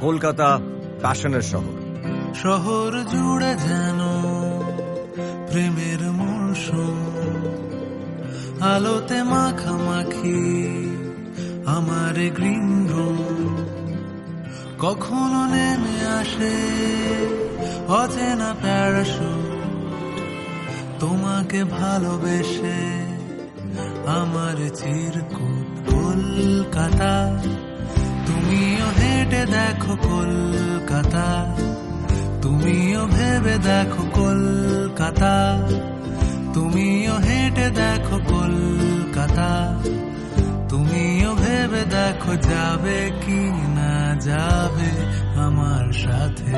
কলকাতা প্যাশনের শহর। শহর জুড়ে যেন প্রেমের মৌসুম, আলোতে মাখামাখি আমার গ্রিন রুম। কখনো নেমে আসে অচেনা প্যারাশুট, তোমাকে ভালোবেসে আমার চিরকুট। কলকাতা তুমিও হেঁটে দেখো কলকাতা, তুমিও ভেবে দেখো কলকাতা, তুমিও হেঁটে দেখো কলকাতা, তুমিও ভেবে দেখো যাবে কি না যাবে আমার সাথে।